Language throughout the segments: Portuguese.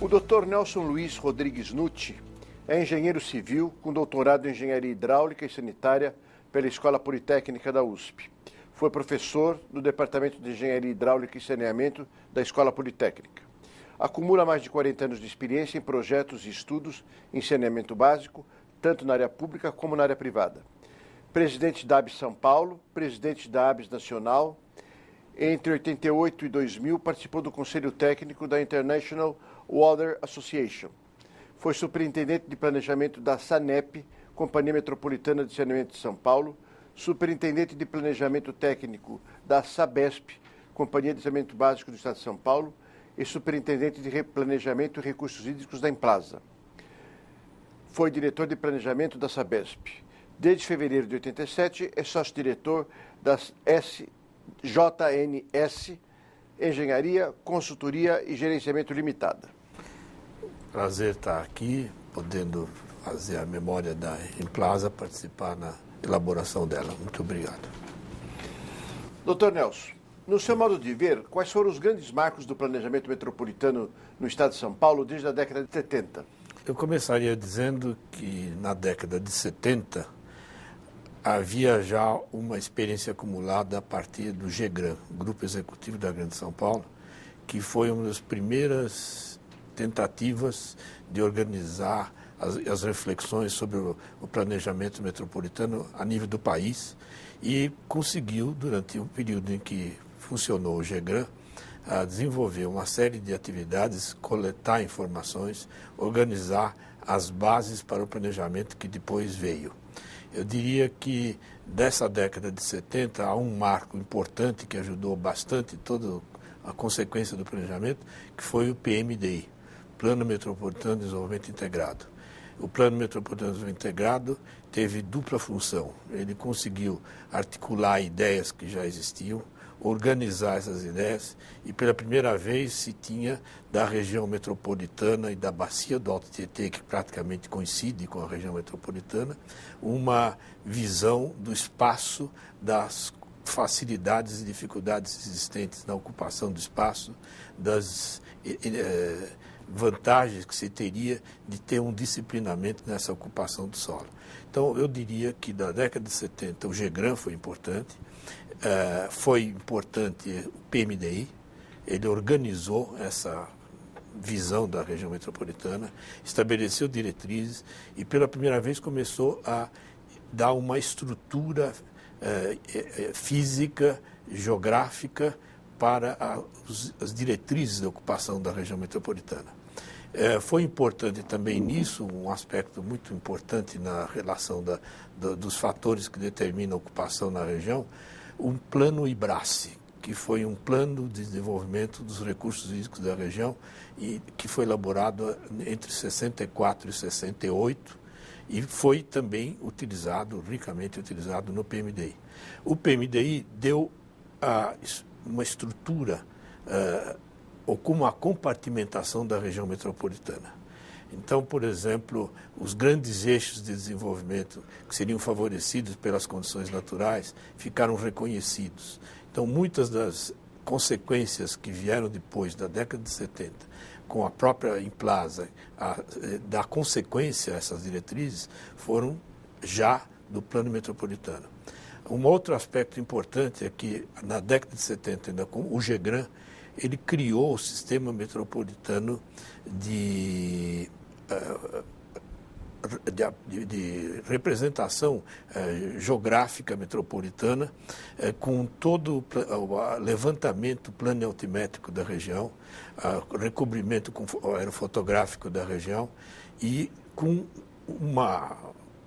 O Dr. Nelson Luiz Rodrigues Nutti é engenheiro civil com doutorado em engenharia hidráulica e sanitária pela Escola Politécnica da USP. Foi professor do Departamento de Engenharia Hidráulica e Saneamento da Escola Politécnica. Acumula mais de 40 anos de experiência em projetos e estudos em saneamento básico, tanto na área pública como na área privada. Presidente da ABS São Paulo, presidente da ABS Nacional. Entre 88 e 2000, participou do Conselho Técnico da International Water Association. Foi superintendente de planejamento da SANEP, Companhia Metropolitana de Saneamento de São Paulo, superintendente de planejamento técnico da SABESP, Companhia de Saneamento Básico do Estado de São Paulo, e superintendente de planejamento e recursos hídricos da Emplasa. Foi diretor de planejamento da SABESP. Desde fevereiro de 87, é sócio-diretor das JNS, Engenharia, Consultoria e Gerenciamento Limitada. Prazer estar aqui, podendo fazer a memória da Emplasa, participar na elaboração dela. Muito obrigado. Doutor Nelson, no seu modo de ver, quais foram os grandes marcos do planejamento metropolitano no estado de São Paulo desde a década de 70? Eu começaria dizendo que na década de 70 havia já uma experiência acumulada a partir do GEGRAM, Grupo Executivo da Grande São Paulo, que foi uma das primeiras tentativas de organizar as reflexões sobre o planejamento metropolitano a nível do país e conseguiu, durante o período em que funcionou o GEGRAM, desenvolver uma série de atividades, coletar informações, organizar as bases para o planejamento que depois veio. Eu diria que dessa década de 70 há um marco importante que ajudou bastante toda a consequência do planejamento, que foi o PMDI, Plano Metropolitano de Desenvolvimento Integrado. O Plano Metropolitano de Desenvolvimento Integrado teve dupla função. Ele conseguiu articular ideias que já existiam, organizar essas ideias e pela primeira vez se tinha da região metropolitana e da bacia do Alto Tietê, que praticamente coincide com a região metropolitana, uma visão do espaço, das facilidades e dificuldades existentes na ocupação do espaço, das vantagens que se teria de ter um disciplinamento nessa ocupação do solo. Então, eu diria que da década de 70 o GEGRAM foi importante o PMDI, ele organizou essa visão da região metropolitana, estabeleceu diretrizes e pela primeira vez começou a dar uma estrutura física, geográfica para as diretrizes da ocupação da região metropolitana. Foi importante também nisso, um aspecto muito importante na relação dos fatores que determinam a ocupação na região, um plano IBRACE, que foi um plano de desenvolvimento dos recursos hídricos da região e que foi elaborado entre 64 e 68 e foi também ricamente utilizado no PMDI. O PMDI deu uma estrutura ou com uma compartimentação da região metropolitana. Então, por exemplo, os grandes eixos de desenvolvimento que seriam favorecidos pelas condições naturais ficaram reconhecidos. Então, muitas das consequências que vieram depois da década de 70, com a própria Emplasa, da consequência a essas diretrizes, foram já do plano metropolitano. Um outro aspecto importante é que, na década de 70, ainda com o GEGRAM, ele criou o sistema metropolitano de representação geográfica metropolitana, com todo o levantamento planialtimétrico da região, recobrimento aerofotográfico da região e com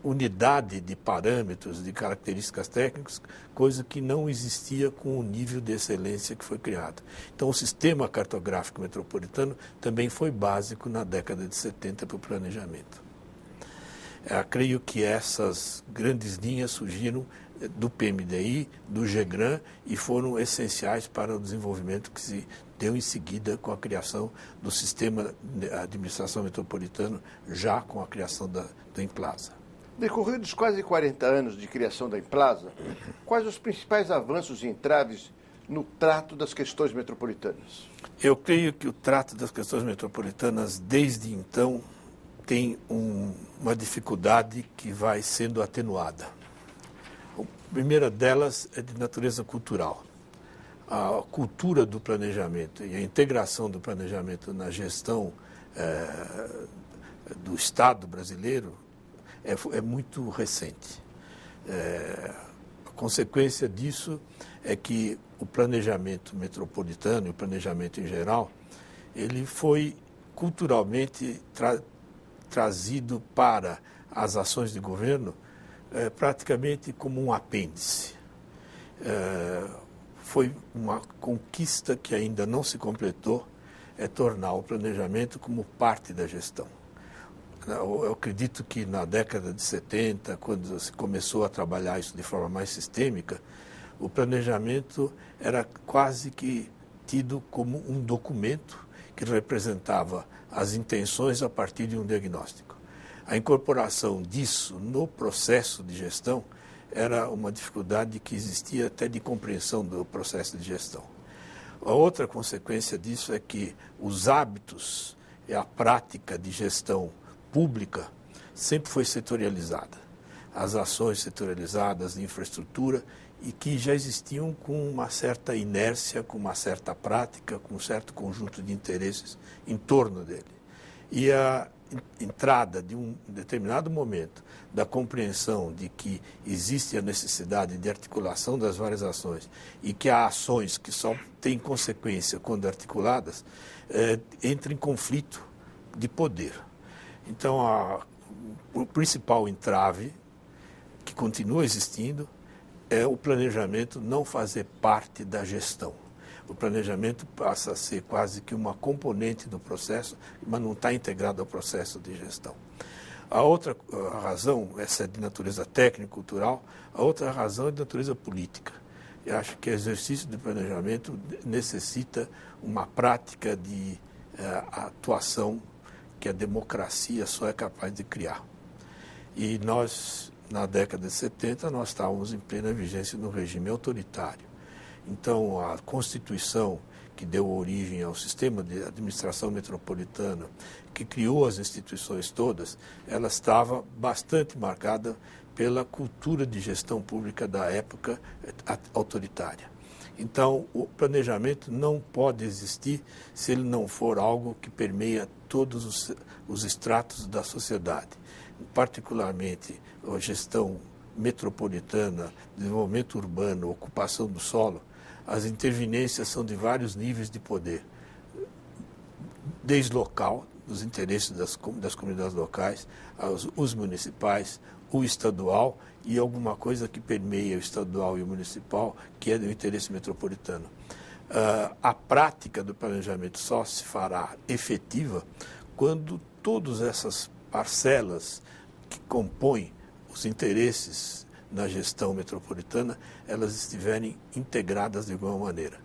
unidade de parâmetros, de características técnicas, coisa que não existia com o nível de excelência que foi criado. Então, o sistema cartográfico metropolitano também foi básico na década de 70 para o planejamento. Creio que essas grandes linhas surgiram do PMDI, do GEGRAN, e foram essenciais para o desenvolvimento que se deu em seguida com a criação do sistema de administração metropolitano, já com a criação do Emplaza. Decorridos quase 40 anos de criação da Emplaza, quais os principais avanços e entraves no trato das questões metropolitanas? Eu creio que o trato das questões metropolitanas, desde então, tem uma dificuldade que vai sendo atenuada. A primeira delas é de natureza cultural. A cultura do planejamento e a integração do planejamento na gestão do Estado brasileiro é muito recente. A consequência disso é que o planejamento metropolitano e o planejamento em geral, ele foi culturalmente trazido para as ações de governo praticamente como um apêndice. Foi uma conquista que ainda não se completou, tornar o planejamento como parte da gestão. Eu acredito que na década de 70, quando se começou a trabalhar isso de forma mais sistêmica, o planejamento era quase que tido como um documento que representava as intenções a partir de um diagnóstico. A incorporação disso no processo de gestão era uma dificuldade que existia até de compreensão do processo de gestão. A outra consequência disso é que os hábitos e a prática de gestão pública sempre foi setorializada. As ações setorializadas de infraestrutura e que já existiam com uma certa inércia, com uma certa prática, com um certo conjunto de interesses em torno dele. E a entrada de um determinado momento da compreensão de que existe a necessidade de articulação das várias ações e que há ações que só têm consequência quando articuladas, entra em conflito de poder. Então, o principal entrave que continua existindo é o planejamento não fazer parte da gestão. O planejamento passa a ser quase que uma componente do processo, mas não está integrado ao processo de gestão. A outra razão, essa é de natureza técnico-cultural, a outra razão é de natureza política. Eu acho que o exercício de planejamento necessita uma prática de atuação que a democracia só é capaz de criar. E nós, na década de 70, nós estávamos em plena vigência no regime autoritário. Então, a Constituição, que deu origem ao sistema de administração metropolitana, que criou as instituições todas, ela estava bastante marcada pela cultura de gestão pública da época autoritária. Então, o planejamento não pode existir se ele não for algo que permeia todos os estratos da sociedade, particularmente a gestão metropolitana, desenvolvimento urbano, ocupação do solo. As intervinências são de vários níveis de poder, desde local, dos interesses das comunidades locais, os municipais, o estadual e alguma coisa que permeia o estadual e o municipal, que é do interesse metropolitano. A prática do planejamento só se fará efetiva quando todas essas parcelas que compõem os interesses na gestão metropolitana, elas estiverem integradas de alguma maneira.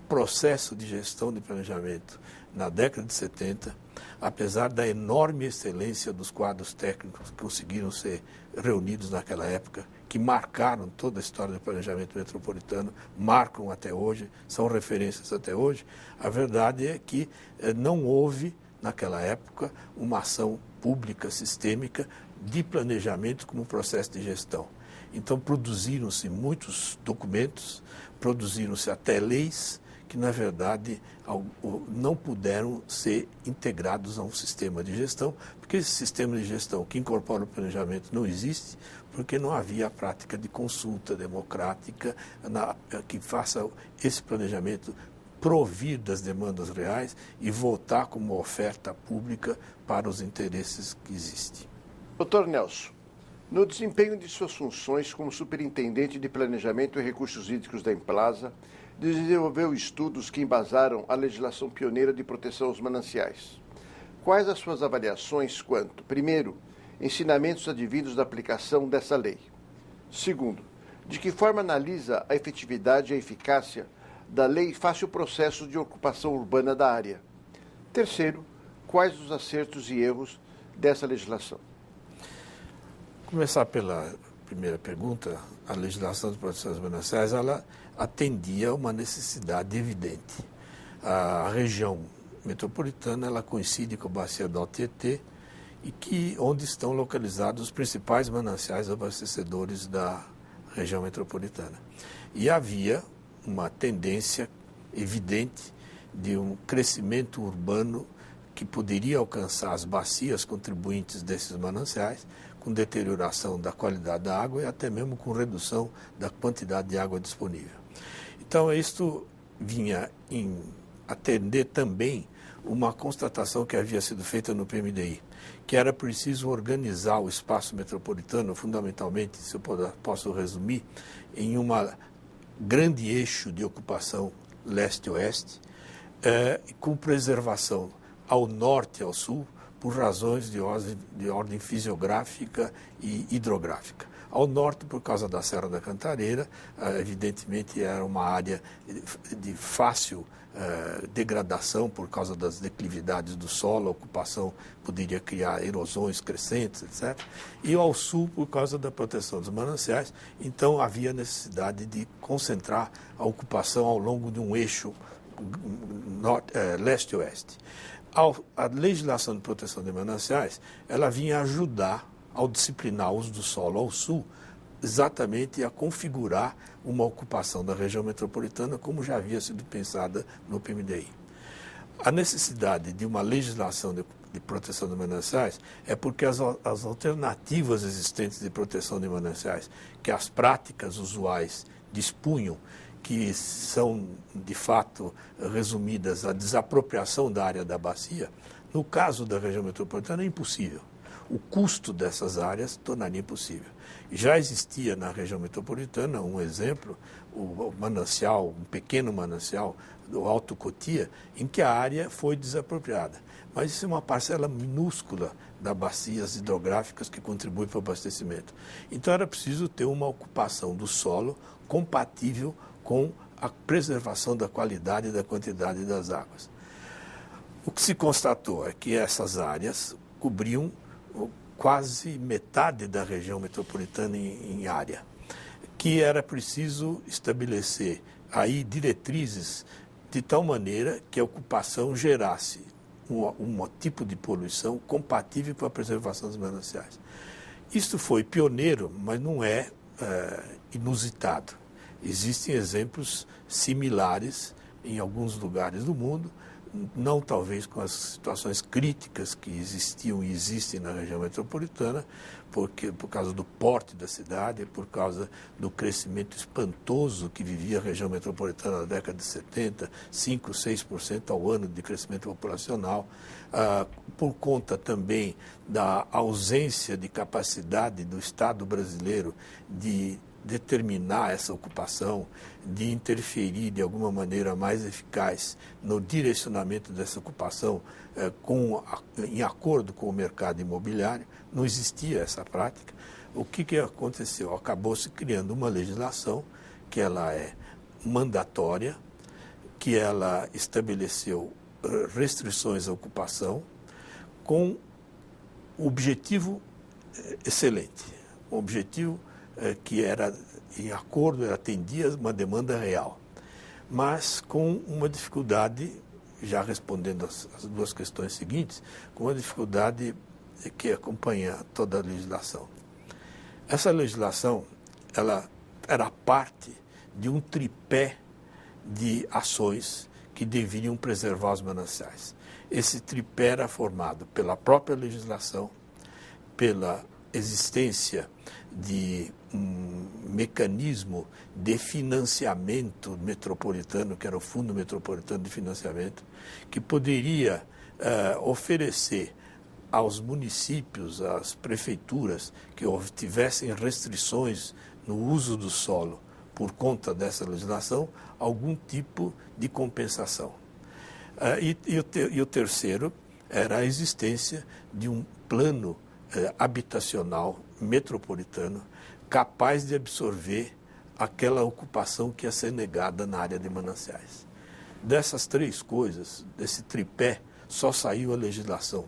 O processo de gestão de planejamento na década de 70, apesar da enorme excelência dos quadros técnicos que conseguiram ser reunidos naquela época, que marcaram toda a história do planejamento metropolitano, marcam até hoje, são referências até hoje, a verdade é que não houve, naquela época, uma ação pública sistêmica de planejamento como processo de gestão. Então, produziram-se muitos documentos, produziram-se até leis que, na verdade, não puderam ser integrados a um sistema de gestão, porque esse sistema de gestão que incorpora o planejamento não existe, porque não havia a prática de consulta democrática que faça esse planejamento provir das demandas reais e voltar como uma oferta pública para os interesses que existem. Doutor Nelson, No desempenho de suas funções como superintendente de Planejamento e Recursos Hídricos da Emplasa, desenvolveu estudos que embasaram a legislação pioneira de proteção aos mananciais. Quais as suas avaliações quanto, primeiro, ensinamentos advindos da aplicação dessa lei? Segundo, de que forma analisa a efetividade e a eficácia da lei face ao processo de ocupação urbana da área? Terceiro, quais os acertos e erros dessa legislação? Começar pela primeira pergunta, a legislação de proteção aos mananciais, ela atendia a uma necessidade evidente. A região metropolitana, ela coincide com a bacia do Tietê, onde estão localizados os principais mananciais abastecedores da região metropolitana. E havia uma tendência evidente de um crescimento urbano que poderia alcançar as bacias contribuintes desses mananciais, com deterioração da qualidade da água e até mesmo com redução da quantidade de água disponível. Então, isto vinha atender também uma constatação que havia sido feita no PMDI, que era preciso organizar o espaço metropolitano, fundamentalmente, se eu posso resumir, em uma grande eixo de ocupação leste-oeste, com preservação ao norte e ao sul, por razões de ordem fisiográfica e hidrográfica. Ao norte, por causa da Serra da Cantareira, evidentemente era uma área de fácil degradação por causa das declividades do solo, a ocupação poderia criar erosões crescentes, etc. E ao sul, por causa da proteção dos mananciais, então havia necessidade de concentrar a ocupação ao longo de um eixo leste-oeste. A legislação de proteção de mananciais, ela vinha ajudar ao disciplinar o uso do solo ao sul, exatamente a configurar uma ocupação da região metropolitana como já havia sido pensada no PMDI. A necessidade de uma legislação de proteção de mananciais é porque as alternativas existentes de proteção de mananciais, que as práticas usuais dispunham, que são, de fato, resumidas à desapropriação da área da bacia, no caso da região metropolitana é impossível. O custo dessas áreas tornaria impossível. Já existia na região metropolitana um exemplo, o manancial, um pequeno manancial do Alto Cotia, em que a área foi desapropriada. Mas isso é uma parcela minúscula das bacias hidrográficas que contribui para o abastecimento. Então era preciso ter uma ocupação do solo compatível com a preservação da qualidade e da quantidade das águas. O que se constatou é que essas áreas cobriam quase metade da região metropolitana em área, que era preciso estabelecer aí diretrizes de tal maneira que a ocupação gerasse um tipo de poluição compatível com a preservação dos mananciais. Isto foi pioneiro, mas não é inusitado. Existem exemplos similares em alguns lugares do mundo, não talvez com as situações críticas que existiam e existem na região metropolitana, por causa do porte da cidade, por causa do crescimento espantoso que vivia a região metropolitana na década de 70, 5%, 6% ao ano de crescimento populacional, por conta também da ausência de capacidade do Estado brasileiro de determinar essa ocupação, de interferir de alguma maneira mais eficaz no direcionamento dessa ocupação em acordo com o mercado imobiliário. Não existia essa prática. O que aconteceu? Acabou-se criando uma legislação que ela é mandatória, que ela estabeleceu restrições à ocupação com um objetivo excelente, um objetivo que era em acordo, atendia uma demanda real, mas com uma dificuldade, já respondendo às duas questões seguintes, com uma dificuldade que acompanha toda a legislação. Essa legislação, ela era parte de um tripé de ações que deveriam preservar os mananciais. Esse tripé era formado pela própria legislação, pela existência de um mecanismo de financiamento metropolitano, que era o Fundo Metropolitano de Financiamento, que poderia oferecer aos municípios, às prefeituras que tivessem restrições no uso do solo por conta dessa legislação, algum tipo de compensação. E o terceiro era a existência de um plano habitacional metropolitano capaz de absorver aquela ocupação que ia ser negada na área de mananciais. Dessas três coisas, desse tripé, só saiu a legislação.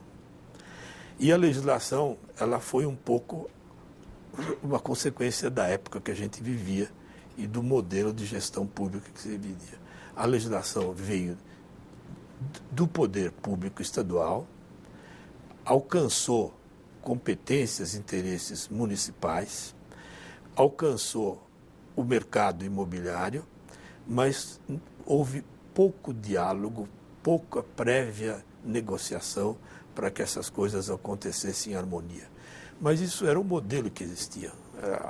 E a legislação, ela foi um pouco uma consequência da época que a gente vivia e do modelo de gestão pública que se vivia. A legislação veio do poder público estadual, alcançou competências e interesses municipais, alcançou o mercado imobiliário, mas houve pouco diálogo, pouca prévia negociação para que essas coisas acontecessem em harmonia. Mas isso era o modelo que existia.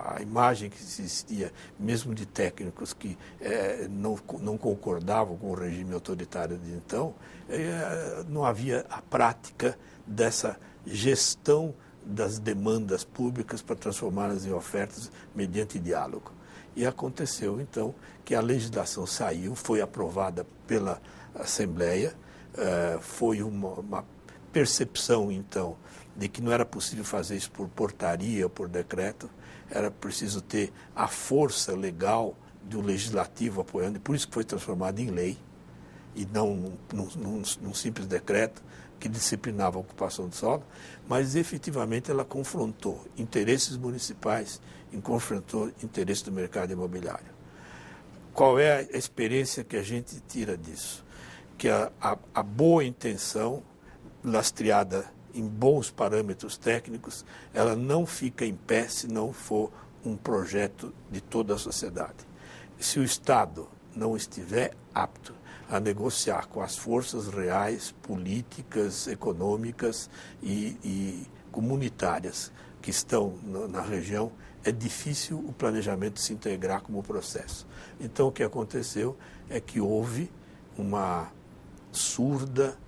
A imagem que existia, mesmo de técnicos que não concordavam com o regime autoritário de então, não havia a prática dessa gestão das demandas públicas para transformá-las em ofertas mediante diálogo. E aconteceu, então, que a legislação saiu, foi aprovada pela Assembleia, foi uma percepção, então, de que não era possível fazer isso por portaria ou por decreto, era preciso ter a força legal do legislativo apoiando, e por isso que foi transformado em lei, e não num simples decreto que disciplinava a ocupação do solo, mas efetivamente ela confrontou interesses municipais e confrontou interesses do mercado imobiliário. Qual é a experiência que a gente tira disso? Que a boa intenção, lastreada em bons parâmetros técnicos, ela não fica em pé se não for um projeto de toda a sociedade. Se o Estado não estiver apto a negociar com as forças reais, políticas, econômicas e comunitárias que estão na região, é difícil o planejamento se integrar como processo. Então, o que aconteceu é que houve uma surda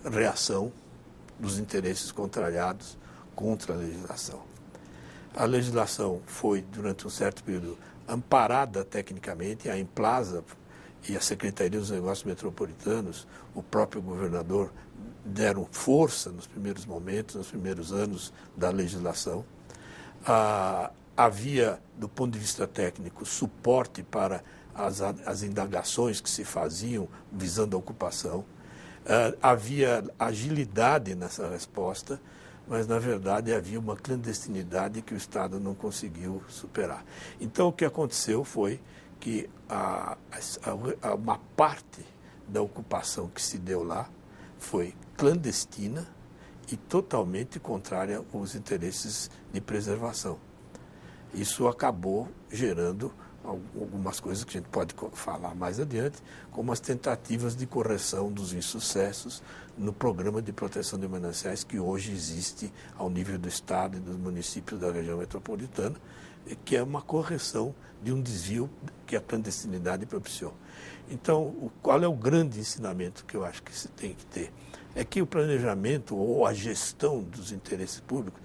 reação dos interesses contrariados contra a legislação. A legislação foi, durante um certo período, amparada tecnicamente, a Emplasa e a Secretaria dos Negócios Metropolitanos, o próprio governador, deram força nos primeiros momentos, nos primeiros anos da legislação. Havia, do ponto de vista técnico, suporte para as indagações que se faziam visando a ocupação. Havia agilidade nessa resposta, mas, na verdade, havia uma clandestinidade que o Estado não conseguiu superar. Então, o que aconteceu foi que uma parte da ocupação que se deu lá foi clandestina e totalmente contrária aos interesses de preservação. Isso acabou gerando algumas coisas que a gente pode falar mais adiante, como as tentativas de correção dos insucessos no programa de proteção de mananciais que hoje existe ao nível do Estado e dos municípios da região metropolitana, que é uma correção de um desvio que a clandestinidade propiciou. Então, qual é o grande ensinamento que eu acho que se tem que ter? É que o planejamento ou a gestão dos interesses públicos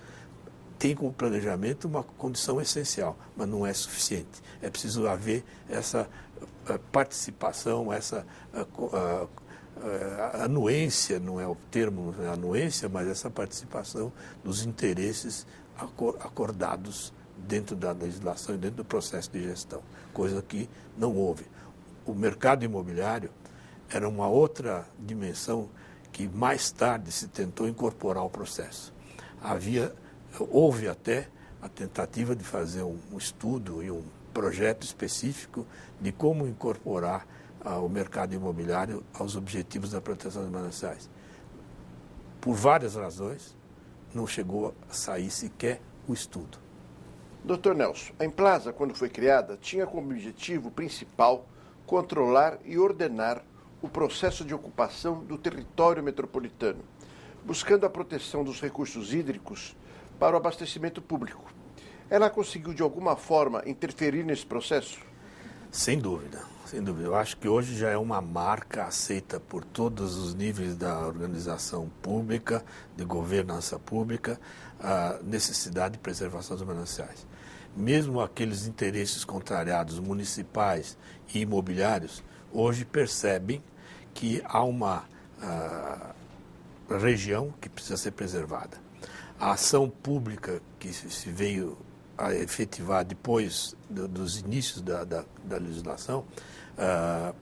tem como planejamento uma condição essencial, mas não é suficiente. É preciso haver essa participação, essa anuência, não é o termo anuência, mas essa participação dos interesses acordados dentro da legislação e dentro do processo de gestão, coisa que não houve. O mercado imobiliário era uma outra dimensão que mais tarde se tentou incorporar ao processo. Houve até a tentativa de fazer um estudo e um projeto específico de como incorporar o mercado imobiliário aos objetivos da proteção dos mananciais. Por várias razões, não chegou a sair sequer o estudo. Dr. Nelson, a Emplasa, quando foi criada, tinha como objetivo principal controlar e ordenar o processo de ocupação do território metropolitano, buscando a proteção dos recursos hídricos para o abastecimento público. Ela conseguiu, de alguma forma, interferir nesse processo? Sem dúvida, sem dúvida. Eu acho que hoje já é uma marca aceita por todos os níveis da organização pública, de governança pública, a necessidade de preservação dos mananciais. Mesmo aqueles interesses contrariados municipais e imobiliários, hoje percebem que há uma região que precisa ser preservada. A ação pública que se veio a efetivar depois dos inícios da legislação,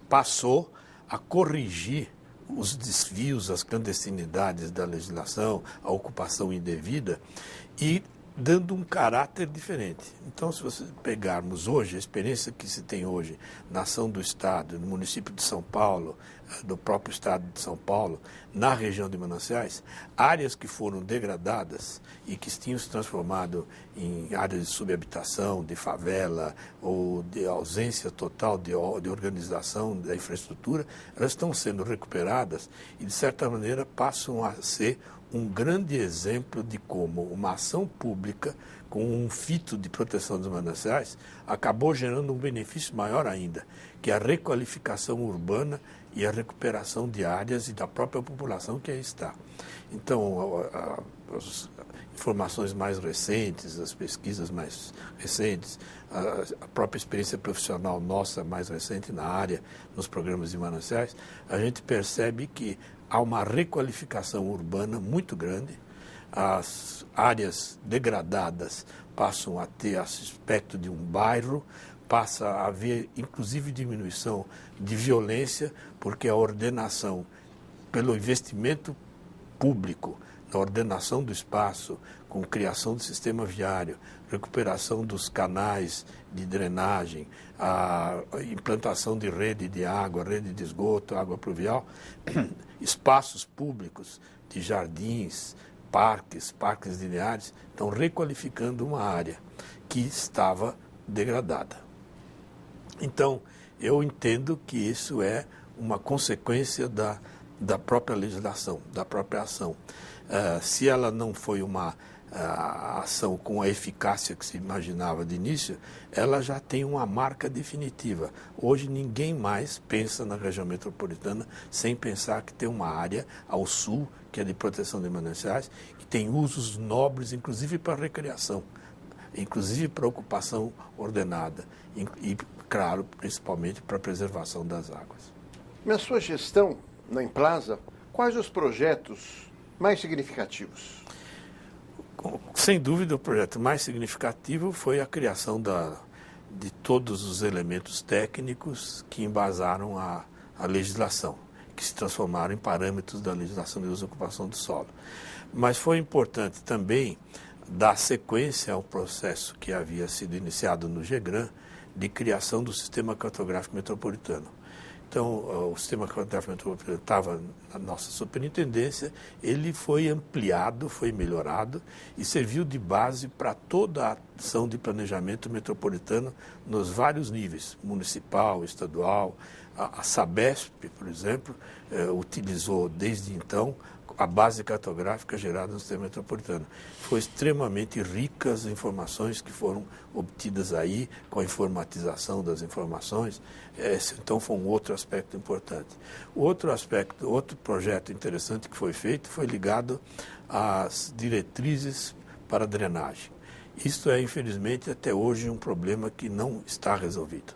passou a corrigir os desvios, as clandestinidades da legislação, a ocupação indevida e dando um caráter diferente. Então, se você pegarmos hoje, a experiência que se tem hoje na ação do Estado, no município de São Paulo, do próprio Estado de São Paulo, na região de Mananciais, áreas que foram degradadas e que tinham se transformado em áreas de subhabitação, de favela ou de ausência total de organização da infraestrutura, elas estão sendo recuperadas e, de certa maneira, passam a ser um grande exemplo de como uma ação pública com um fito de proteção dos mananciais acabou gerando um benefício maior ainda, que é a requalificação urbana e a recuperação de áreas e da própria população que aí está. Então, as informações mais recentes, as pesquisas mais recentes, a própria experiência profissional nossa mais recente na área, nos programas de mananciais, a gente percebe que há uma requalificação urbana muito grande, as áreas degradadas passam a ter aspecto de um bairro, passa a haver, inclusive, diminuição de violência, porque a ordenação, pelo investimento público, na ordenação do espaço, com criação do sistema viário, recuperação dos canais de drenagem, a implantação de rede de água, rede de esgoto, água pluvial, espaços públicos de jardins, parques lineares, estão requalificando uma área que estava degradada. Então, eu entendo que isso é uma consequência da própria legislação, da própria ação. Se ela não foi uma ação com a eficácia que se imaginava de início, ela já tem uma marca definitiva. Hoje ninguém mais pensa na região metropolitana sem pensar que tem uma área ao sul, que é de proteção de mananciais, que tem usos nobres, inclusive para recreação, inclusive para ocupação ordenada e, claro, principalmente para a preservação das águas. Na sua gestão, na Implasa, quais os projetos mais significativos? Sem dúvida, o projeto mais significativo foi a criação de todos os elementos técnicos que embasaram a legislação, que se transformaram em parâmetros da legislação de uso e ocupação do solo. Mas foi importante também dar sequência ao processo que havia sido iniciado no GEGRAM de criação do Sistema Cartográfico Metropolitano. Então, o Sistema Cartográfico Metropolitano estava na nossa superintendência, ele foi ampliado, foi melhorado e serviu de base para toda a ação de planejamento metropolitano nos vários níveis, municipal, estadual. A Sabesp, por exemplo, utilizou desde então a base cartográfica gerada no sistema metropolitano. Foi extremamente rica as informações que foram obtidas aí, com a informatização das informações. Esse, então, foi um outro aspecto importante. Outro projeto interessante que foi feito foi ligado às diretrizes para a drenagem. Isto é, infelizmente, até hoje um problema que não está resolvido.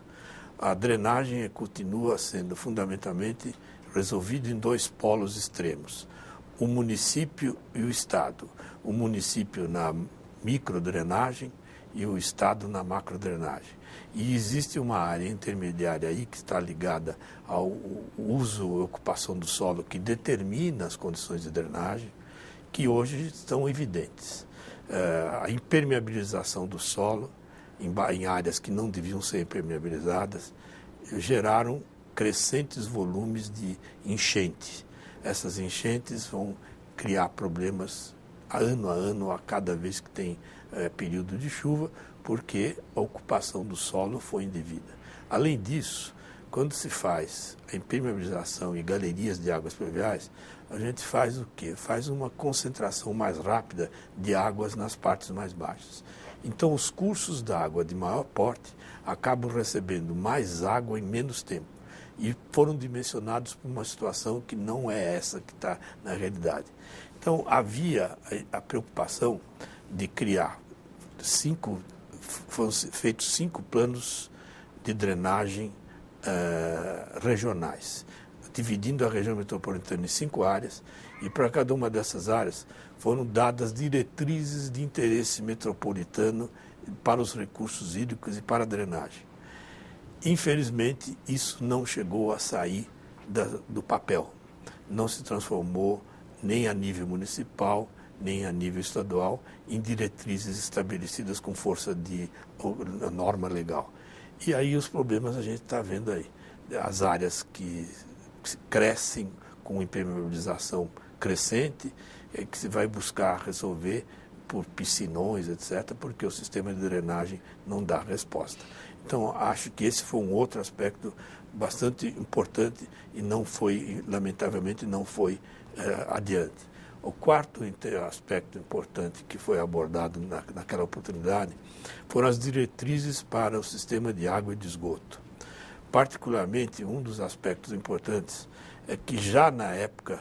A drenagem continua sendo fundamentalmente resolvida em dois polos extremos: o município e o Estado. O município na microdrenagem e o Estado na macrodrenagem. E existe uma área intermediária aí que está ligada ao uso e ocupação do solo, que determina as condições de drenagem, que hoje estão evidentes. A impermeabilização do solo em áreas que não deviam ser impermeabilizadas geraram crescentes volumes de enchente. Essas enchentes vão criar problemas ano a ano, a cada vez que tem período de chuva, porque a ocupação do solo foi indevida. Além disso, quando se faz a impermeabilização e galerias de águas pluviais, a gente faz o quê? Faz uma concentração mais rápida de águas nas partes mais baixas. Então, os cursos d'água de maior porte acabam recebendo mais água em menos tempo. E foram dimensionados para uma situação que não é essa que está na realidade. Então, havia a preocupação de criar foram feitos 5 planos de drenagem regionais, dividindo a região metropolitana em 5 áreas, e para cada uma dessas áreas foram dadas diretrizes de interesse metropolitano para os recursos hídricos e para a drenagem. Infelizmente, isso não chegou a sair do papel, não se transformou nem a nível municipal, nem a nível estadual, em diretrizes estabelecidas com força de norma legal. E aí os problemas a gente está vendo aí. As áreas que crescem com impermeabilização crescente, que se vai buscar resolver por piscinões, etc., porque o sistema de drenagem não dá resposta. Então, acho que esse foi um outro aspecto bastante importante e não foi, lamentavelmente, não foi adiante. O quarto aspecto importante que foi abordado naquela oportunidade foram as diretrizes para o sistema de água e de esgoto. Particularmente, um dos aspectos importantes é que já na época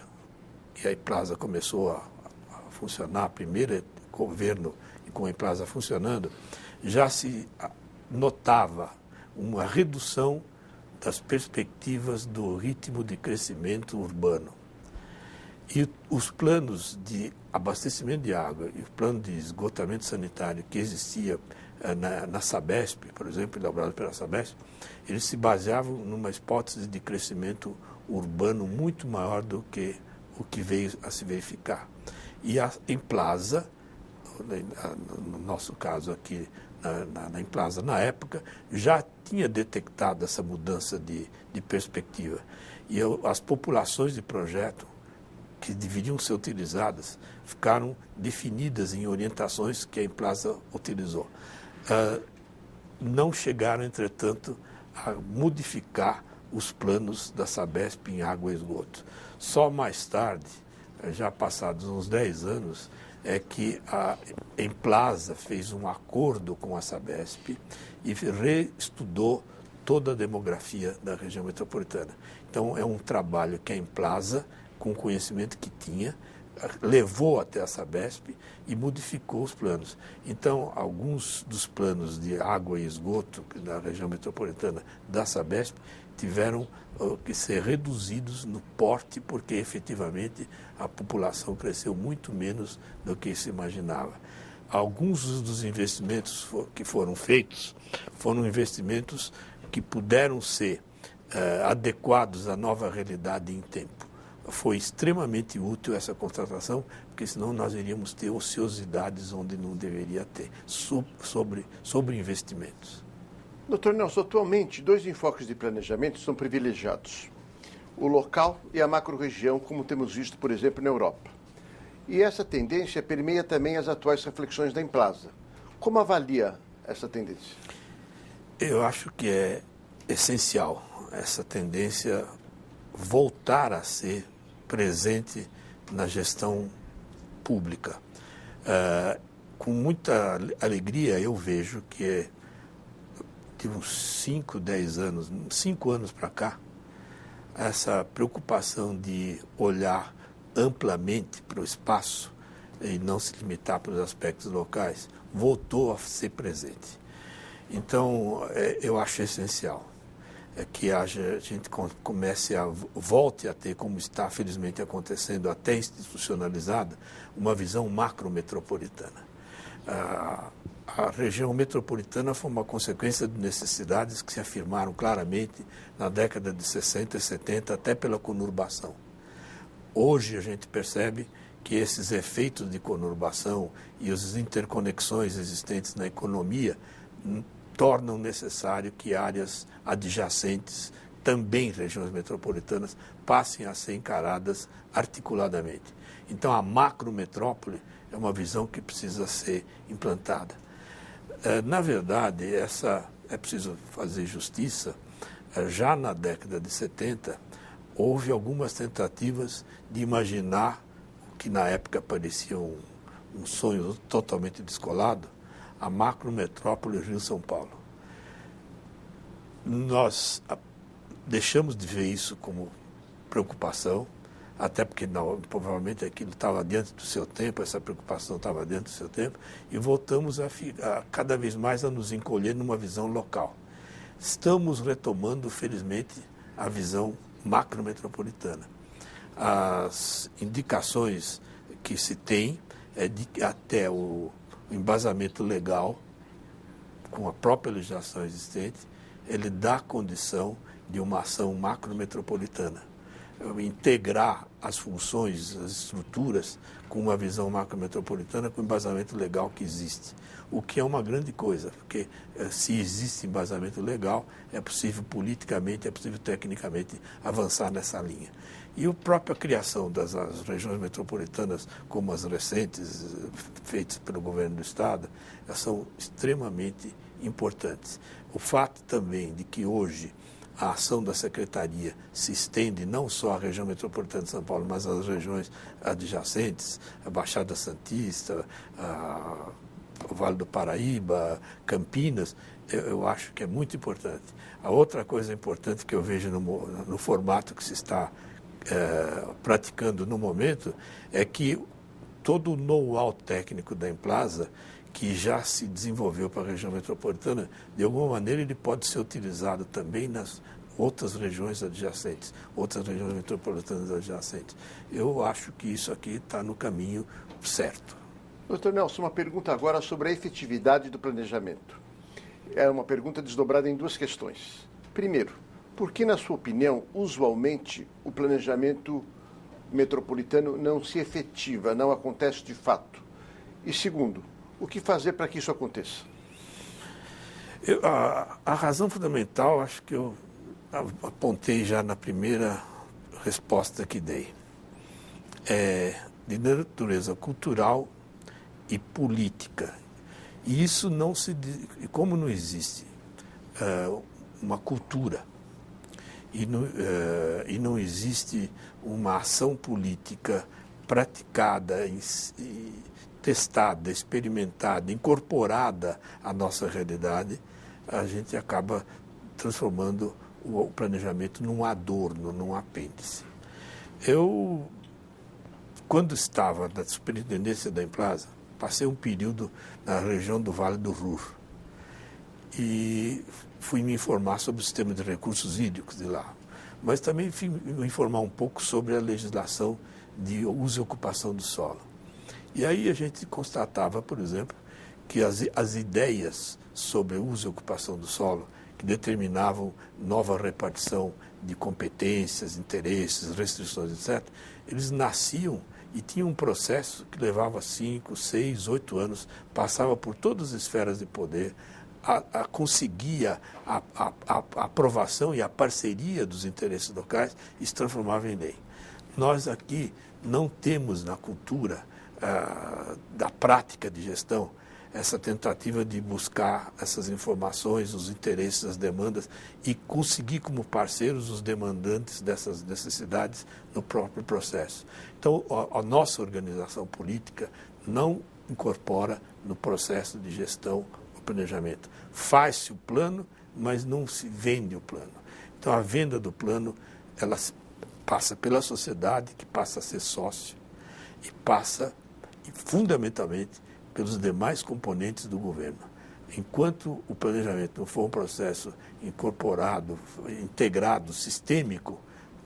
que a Implasa começou a funcionar, primeiro governo com a Implasa funcionando, já se notava uma redução das perspectivas do ritmo de crescimento urbano. E os planos de abastecimento de água e o plano de esgotamento sanitário que existia na Sabesp, por exemplo, elaborado pela Sabesp, eles se baseavam numa hipótese de crescimento urbano muito maior do que o que veio a se verificar. E a Implasa, no nosso caso aqui, na Implasa, na época, já tinha detectado essa mudança de perspectiva. E as populações de projeto que deveriam ser utilizadas ficaram definidas em orientações que a Implasa utilizou. Não chegaram, entretanto, a modificar os planos da Sabesp em água e esgoto. Só mais tarde, já passados uns 10 anos, é que a Implasa fez um acordo com a Sabesp e reestudou toda a demografia da região metropolitana. Então, é um trabalho que a Implasa, com o conhecimento que tinha, levou até a Sabesp e modificou os planos. Então, alguns dos planos de água e esgoto da região metropolitana da Sabesp tiveram que ser reduzidos no porte, porque efetivamente a população cresceu muito menos do que se imaginava. Alguns dos investimentos que foram feitos foram investimentos que puderam ser adequados à nova realidade em tempo. Foi extremamente útil essa contratação, porque senão nós iríamos ter ociosidades onde não deveria ter, sobre investimentos. Doutor Nelson, atualmente 2 enfoques de planejamento são privilegiados: o local e a macro-região, como temos visto, por exemplo, na Europa. E essa tendência permeia também as atuais reflexões da Implasa. Como avalia essa tendência? Eu acho que é essencial essa tendência voltar a ser presente na gestão pública. Com muita alegria eu vejo que de uns 5, 10 anos, 5 anos para cá, essa preocupação de olhar amplamente para o espaço e não se limitar para os aspectos locais, voltou a ser presente. Então, eu acho essencial que a gente volte a ter, como está felizmente acontecendo, até institucionalizada, uma visão macrometropolitana. A região metropolitana foi uma consequência de necessidades que se afirmaram claramente na década de 60 e 70, até pela conurbação. Hoje a gente percebe que esses efeitos de conurbação e as interconexões existentes na economia tornam necessário que áreas adjacentes, também regiões metropolitanas, passem a ser encaradas articuladamente. Então, a macrometrópole é uma visão que precisa ser implantada. Na verdade, é preciso fazer justiça. Já na década de 70, houve algumas tentativas de imaginar o que na época parecia um sonho totalmente descolado, a macrometrópole Rio-São Paulo. Nós deixamos de ver isso como preocupação, até porque provavelmente aquilo estava dentro do seu tempo, essa preocupação estava dentro do seu tempo, e voltamos a cada vez mais a nos encolher numa visão local. Estamos retomando, felizmente, a visão macrometropolitana. As indicações que se tem é de que até o embasamento legal, com a própria legislação existente, ele dá condição de uma ação macrometropolitana. Integrar as funções, as estruturas, com uma visão macrometropolitana, com o embasamento legal que existe. O que é uma grande coisa, porque se existe embasamento legal, é possível politicamente, é possível tecnicamente avançar nessa linha. E a própria criação das regiões metropolitanas, como as recentes, feitas pelo governo do Estado, elas são extremamente importantes. O fato também de que hoje a ação da Secretaria se estende não só à região metropolitana de São Paulo, mas às regiões adjacentes, a Baixada Santista, o Vale do Paraíba, Campinas, eu acho que é muito importante. A outra coisa importante que eu vejo no formato que se está praticando no momento é que todo o know-how técnico da Emplasa, que já se desenvolveu para a região metropolitana, de alguma maneira ele pode ser utilizado também nas outras regiões adjacentes, outras regiões metropolitanas adjacentes. Eu acho que isso aqui está no caminho certo. Doutor Nelson, uma pergunta agora sobre a efetividade do planejamento. É uma pergunta desdobrada em duas questões. Primeiro, por que, na sua opinião, usualmente o planejamento metropolitano não se efetiva, não acontece de fato? E segundo, o que fazer para que isso aconteça? A razão fundamental, acho que eu apontei já na primeira resposta que dei, é de natureza cultural e política. E isso não se... Como não existe uma cultura e não existe uma ação política praticada testada, experimentada, incorporada à nossa realidade, a gente acaba transformando o planejamento num adorno, num apêndice. Eu, quando estava na superintendência da Emplasa, passei um período na região do Vale do Ruhr e fui me informar sobre o sistema de recursos hídricos de lá, mas também fui me informar um pouco sobre a legislação de uso e ocupação do solo. E aí a gente constatava, por exemplo, que as ideias sobre uso e ocupação do solo, que determinavam nova repartição de competências, interesses, restrições, etc., eles nasciam e tinham um processo que levava 5, 6, 8 anos, passava por todas as esferas de poder, conseguia a aprovação e a parceria dos interesses locais e se transformava em lei. Nós aqui não temos na cultura da prática de gestão essa tentativa de buscar essas informações, os interesses, as demandas e conseguir como parceiros os demandantes dessas necessidades no próprio processo. Então, a nossa organização política não incorpora no processo de gestão o planejamento. Faz-se o plano, mas não se vende o plano. Então, a venda do plano, ela passa pela sociedade, que passa a ser sócio, e passa, fundamentalmente, pelos demais componentes do governo. Enquanto o planejamento não for um processo incorporado, integrado, sistêmico,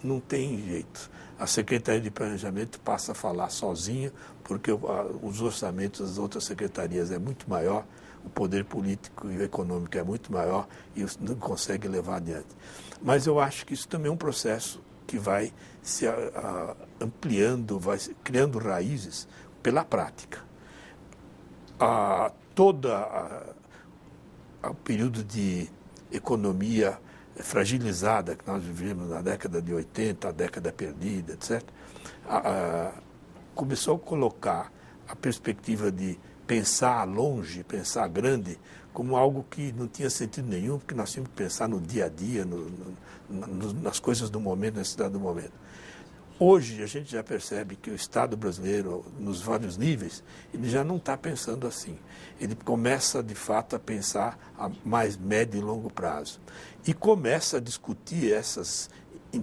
não tem jeito. A Secretaria de Planejamento passa a falar sozinha, porque os orçamentos das outras secretarias é muito maior, o poder político e econômico é muito maior e não consegue levar adiante. Mas eu acho que isso também é um processo que vai se ampliando, vai criando raízes pela prática. Todo o período de economia fragilizada que nós vivemos na década de 80, a década perdida, etc., começou a colocar a perspectiva de pensar longe, pensar grande, como algo que não tinha sentido nenhum, porque nós tínhamos que pensar no dia a dia, nas coisas do momento, na cidade do momento. Hoje a gente já percebe que o Estado brasileiro, nos vários níveis, ele já não está pensando assim. Ele começa, de fato, a pensar a mais médio e longo prazo. E começa a discutir essas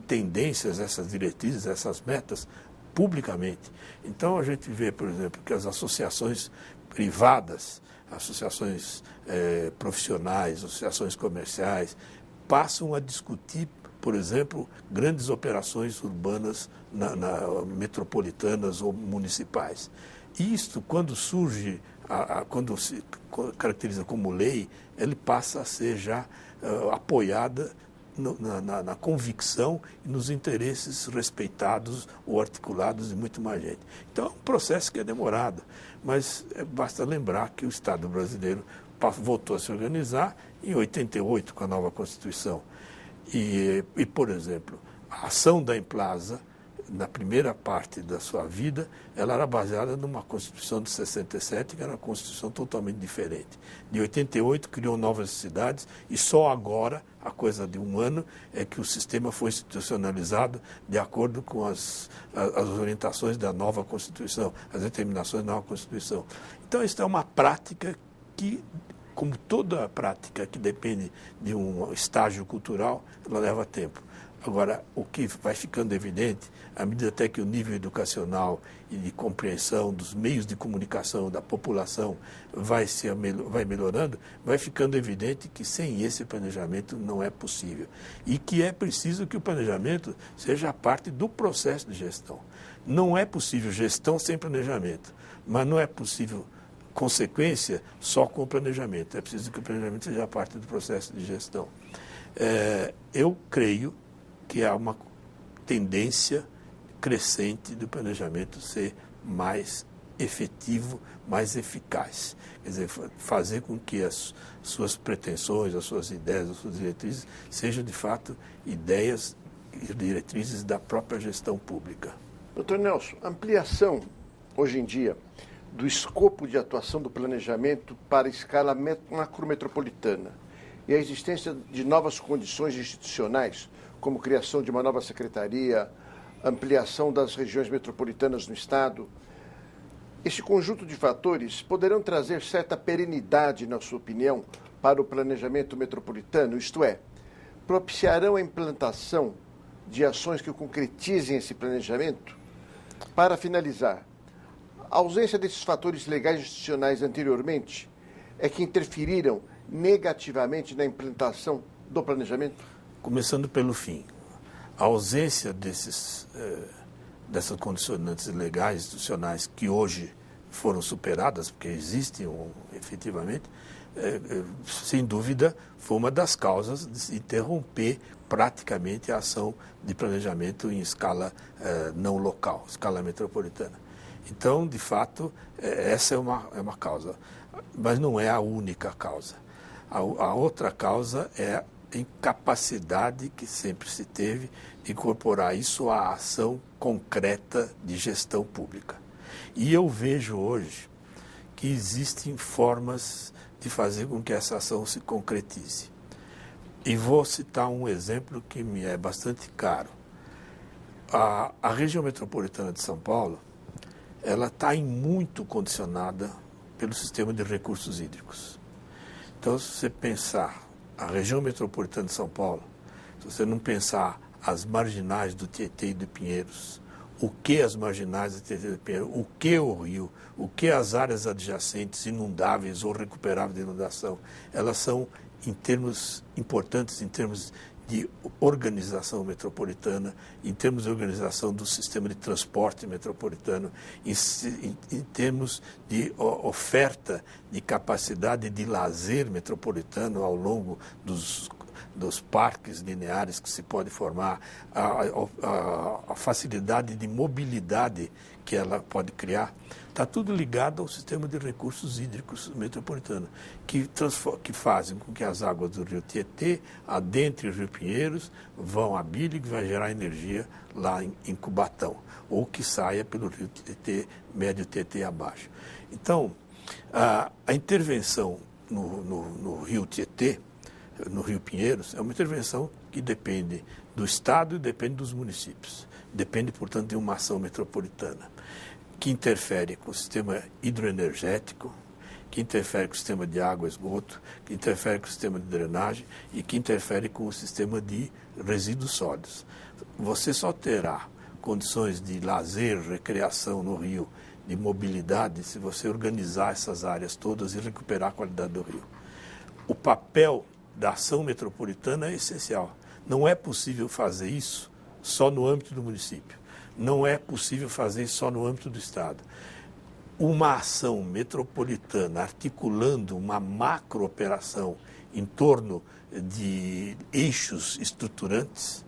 tendências, essas diretrizes, essas metas, publicamente. Então a gente vê, por exemplo, que as associações privadas, associações profissionais, associações comerciais, passam a discutir, por exemplo, grandes operações urbanas metropolitanas ou municipais. E isto, quando surge, quando se caracteriza como lei, ele passa a ser já apoiada na convicção e nos interesses respeitados ou articulados de muito mais gente. Então, é um processo que é demorado, mas basta lembrar que o Estado brasileiro voltou a se organizar em 88, com a nova Constituição. E, por exemplo, a ação da Emplasa, na primeira parte da sua vida, ela era baseada numa Constituição de 67, que era uma Constituição totalmente diferente. De 88, criou novas cidades e só agora, a coisa de um ano, é que o sistema foi institucionalizado de acordo com as orientações da nova Constituição, as determinações da nova Constituição. Então, isso é uma prática que, como toda prática que depende de um estágio cultural, ela leva tempo. Agora, o que vai ficando evidente, à medida até que o nível educacional e de compreensão dos meios de comunicação da população vai melhorando, vai ficando evidente que sem esse planejamento não é possível. E que é preciso que o planejamento seja parte do processo de gestão. Não é possível gestão sem planejamento, mas não é possível consequência só com o planejamento. É preciso que o planejamento seja parte do processo de gestão. Eu creio que há uma tendência crescente do planejamento ser mais efetivo, mais eficaz. Quer dizer, fazer com que as suas pretensões, as suas ideias, as suas diretrizes sejam, de fato, ideias e diretrizes da própria gestão pública. Doutor Nelson, ampliação, hoje em dia, do escopo de atuação do planejamento para a escala macrometropolitana e a existência de novas condições institucionais, como criação de uma nova secretaria, ampliação das regiões metropolitanas no Estado. Esse conjunto de fatores poderão trazer certa perenidade, na sua opinião, para o planejamento metropolitano, isto é, propiciarão a implantação de ações que concretizem esse planejamento? Para finalizar, a ausência desses fatores legais e institucionais anteriormente é que interferiram negativamente na implantação do planejamento? Começando pelo fim, a ausência dessas condicionantes legais, institucionais, que hoje foram superadas, porque existem efetivamente, sem dúvida, foi uma das causas de interromper praticamente a ação de planejamento em escala não local, escala metropolitana. Então, de fato, essa é uma causa, mas não é a única causa. A outra causa é a incapacidade que sempre se teve de incorporar isso à ação concreta de gestão pública. E eu vejo hoje que existem formas de fazer com que essa ação se concretize. E vou citar um exemplo que me é bastante caro. A região metropolitana de São Paulo, ela está muito condicionada pelo sistema de recursos hídricos. Então, se você pensar a região metropolitana de São Paulo, se você não pensar as marginais do Tietê e do Pinheiros, o que as marginais do Tietê e do Pinheiros, o que o rio, o que as áreas adjacentes inundáveis ou recuperáveis de inundação, elas são em termos importantes, em termos de organização metropolitana, em termos de organização do sistema de transporte metropolitano, em termos de oferta de capacidade de lazer metropolitano ao longo dos parques lineares que se pode formar, a facilidade de mobilidade que ela pode criar, está tudo ligado ao sistema de recursos hídricos metropolitano, que fazem com que as águas do rio Tietê, adentre o rio Pinheiros, vão a Bilho, que vai gerar energia lá em Cubatão, ou que saia pelo rio Tietê, médio Tietê abaixo. Então, A intervenção no rio Tietê, no rio Pinheiros, é uma intervenção que depende do Estado e depende dos municípios. Depende, portanto, de uma ação metropolitana, que interfere com o sistema hidroenergético, que interfere com o sistema de água e esgoto, que interfere com o sistema de drenagem e que interfere com o sistema de resíduos sólidos. Você só terá condições de lazer, recreação no rio, de mobilidade, se você organizar essas áreas todas e recuperar a qualidade do rio. O papel da ação metropolitana é essencial. Não é possível fazer isso só no âmbito do município. Não é possível fazer isso só no âmbito do Estado. Uma ação metropolitana articulando uma macro-operação em torno de eixos estruturantes,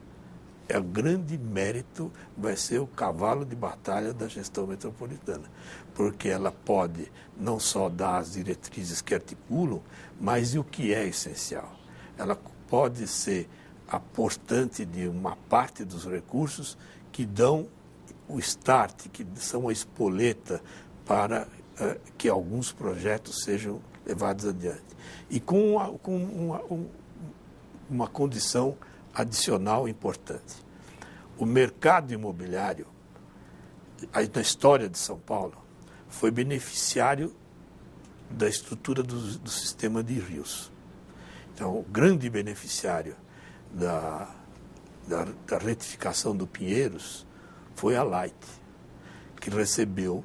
o grande mérito vai ser o cavalo de batalha da gestão metropolitana, porque ela pode não só dar as diretrizes que articulam, mas e o que é essencial. Ela pode ser aportante de uma parte dos recursos que dão o start, que são a espoleta para que alguns projetos sejam levados adiante. E com uma condição adicional importante. O mercado imobiliário, na história de São Paulo, foi beneficiário da estrutura do sistema de rios. Então, o grande beneficiário da retificação do Pinheiros foi a Light, que recebeu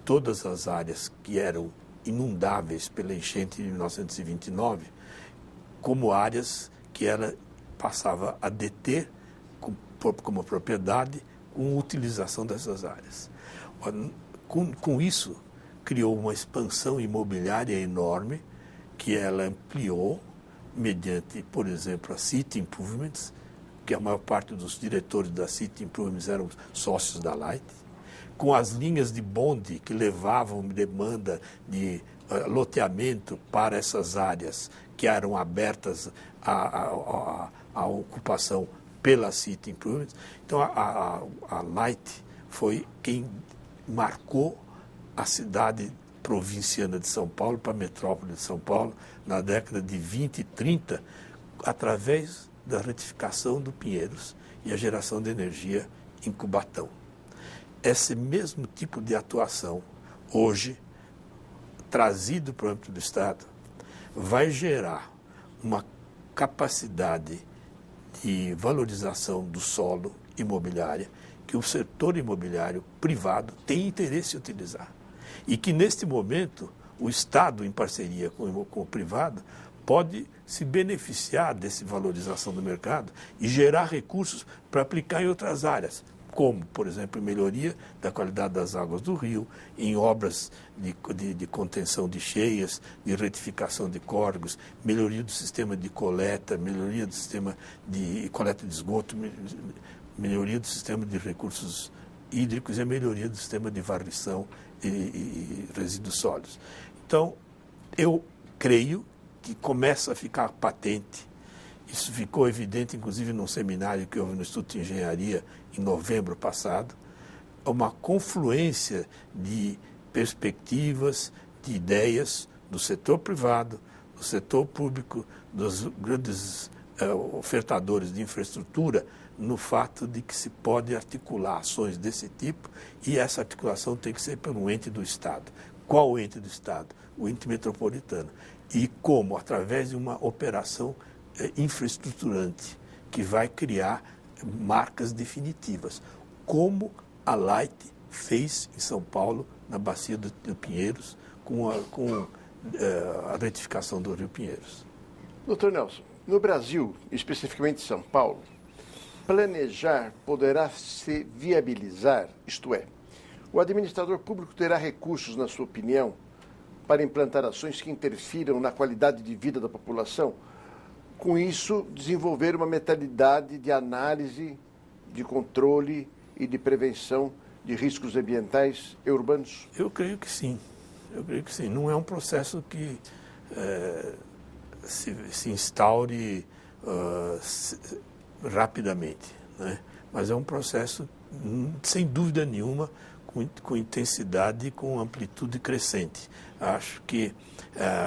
todas as áreas que eram inundáveis pela enchente de 1929 como áreas que ela passava a deter como propriedade com utilização dessas áreas. Com isso, criou uma expansão imobiliária enorme que ela ampliou mediante, por exemplo, a City Improvements, que a maior parte dos diretores da City Improvements eram sócios da Light, com as linhas de bonde que levavam demanda de loteamento para essas áreas que eram abertas à ocupação pela City Improvements. Então, a Light foi quem marcou a cidade provinciana de São Paulo para a metrópole de São Paulo na década de 20 e 30, através da retificação do Pinheiros e a geração de energia em Cubatão. Esse mesmo tipo de atuação, hoje, trazido para o âmbito do Estado, vai gerar uma capacidade de valorização do solo imobiliária que o setor imobiliário privado tem interesse em utilizar. E que, neste momento, o Estado, em parceria com o privado, pode se beneficiar dessa valorização do mercado e gerar recursos para aplicar em outras áreas, como, por exemplo, melhoria da qualidade das águas do rio, em obras de contenção de cheias, de retificação de córregos, melhoria do sistema de coleta, melhoria do sistema de coleta de esgoto, melhoria do sistema de recursos hídricos e a melhoria do sistema de varrição e resíduos sólidos. Então, eu creio que começa a ficar patente. Isso ficou evidente, inclusive, num seminário que houve no Instituto de Engenharia em novembro passado, uma confluência de perspectivas, de ideias do setor privado, do setor público, dos grandes ofertadores de infraestrutura, no fato de que se pode articular ações desse tipo e essa articulação tem que ser por um ente do Estado. Qual o ente do Estado? O ente metropolitano. E como? Através de uma operação infraestruturante que vai criar marcas definitivas, como a Light fez em São Paulo, na bacia do Pinheiros, com a retificação do Rio Pinheiros. Doutor Nelson, no Brasil, especificamente em São Paulo, planejar poderá se viabilizar, isto é, o administrador público terá recursos, na sua opinião, para implantar ações que interfiram na qualidade de vida da população? Com isso, desenvolver uma mentalidade de análise, de controle e de prevenção de riscos ambientais e urbanos? Eu creio que sim. Não é um processo que se instaure rapidamente, né? Mas é um processo, sem dúvida nenhuma, com intensidade e com amplitude crescente. Acho que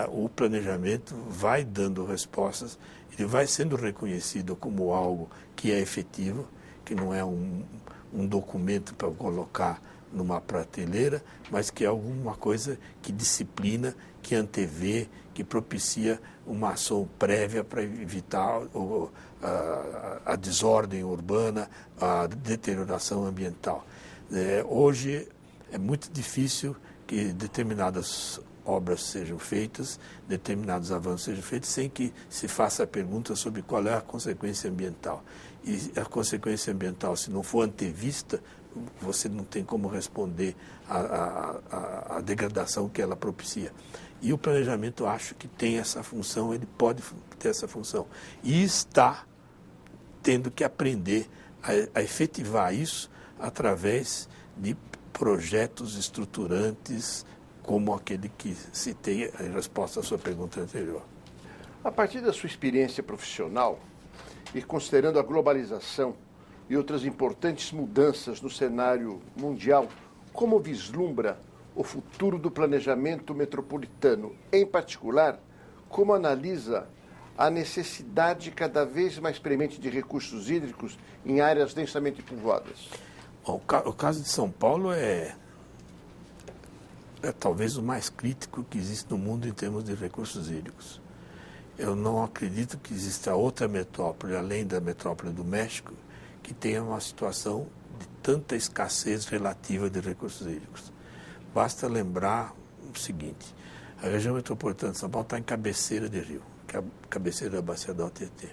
o planejamento vai dando respostas, ele vai sendo reconhecido como algo que é efetivo, que não é um documento para colocar numa prateleira, mas que é alguma coisa que disciplina, que antevê, que propicia uma ação prévia para evitar a desordem urbana, a deterioração ambiental. Hoje é muito difícil que determinadas obras sejam feitas, determinados avanços sejam feitos, sem que se faça a pergunta sobre qual é a consequência ambiental. E a consequência ambiental, se não for antevista, você não tem como responder à degradação que ela propicia. E o planejamento, acho que tem essa função, ele pode ter essa função. E está tendo que aprender a efetivar isso através de projetos estruturantes, como aquele que citei em resposta à sua pergunta anterior. A partir da sua experiência profissional e considerando a globalização e outras importantes mudanças no cenário mundial, como vislumbra o futuro do planejamento metropolitano? Em particular, como analisa a necessidade cada vez mais premente de recursos hídricos em áreas densamente povoadas? Bom, o caso de São Paulo é talvez o mais crítico que existe no mundo em termos de recursos hídricos. Eu não acredito que exista outra metrópole, além da metrópole do México, que tenha uma situação de tanta escassez relativa de recursos hídricos. Basta lembrar o seguinte: a região metropolitana de São Paulo está em cabeceira de rio, que é a cabeceira da bacia do Alto Tietê.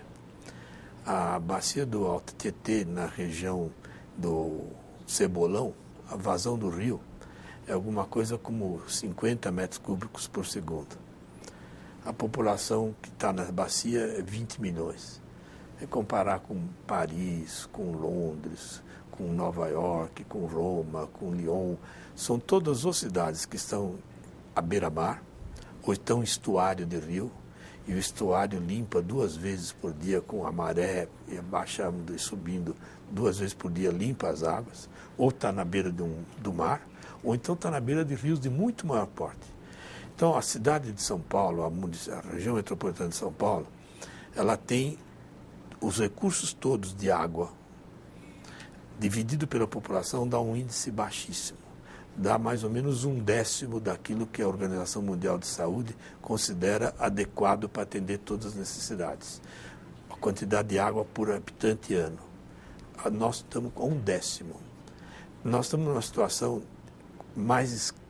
A bacia do Alto Tietê, na região do Cebolão, a vazão do rio é alguma coisa como 50 metros cúbicos por segundo. A população que está na bacia é 20 milhões. É comparar com Paris, com Londres, com Nova York, com Roma, com Lyon. São todas as cidades que estão à beira-mar ou estão em estuário de rio, e o estuário limpa 2 vezes por dia com a maré, e baixando e subindo 2 vezes por dia, limpa as águas, ou está na beira do mar, ou então está na beira de rios de muito maior porte. Então, a cidade de São Paulo, a região metropolitana de São Paulo, ela tem os recursos todos de água, dividido pela população, dá um índice baixíssimo. Dá mais ou menos 1/10 daquilo que a Organização Mundial de Saúde considera adequado para atender todas as necessidades. A quantidade de água por habitante ano. Nós estamos com 1/10. Nós estamos numa situação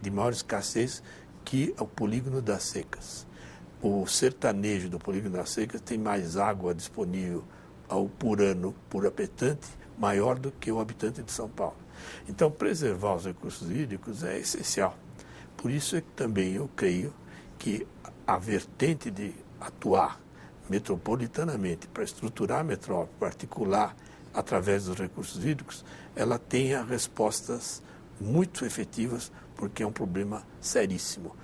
de maior escassez que o polígono das secas. O sertanejo do polígono das secas tem mais água disponível por ano, por habitante, maior do que o habitante de São Paulo. Então, preservar os recursos hídricos é essencial. Por isso é que também eu creio que a vertente de atuar metropolitanamente para estruturar a metrópole, para articular através dos recursos hídricos, ela tenha respostas muito efetivas, porque é um problema seríssimo.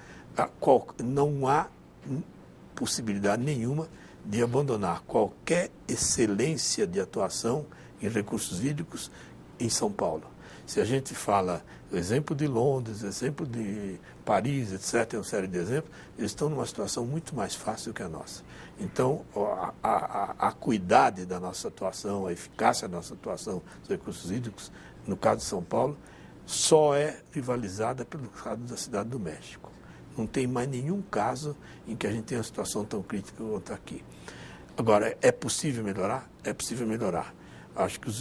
Não há possibilidade nenhuma de abandonar qualquer excelência de atuação em recursos hídricos em São Paulo. Se a gente fala, exemplo de Londres, exemplo de Paris, etc., uma série de exemplos, eles estão numa situação muito mais fácil que a nossa. Então, a acuidade da nossa atuação, a eficácia da nossa atuação nos recursos hídricos, no caso de São Paulo, só é rivalizada pelo caso da Cidade do México. Não tem mais nenhum caso em que a gente tenha uma situação tão crítica quanto aqui. Agora, é possível melhorar? É possível melhorar. Acho que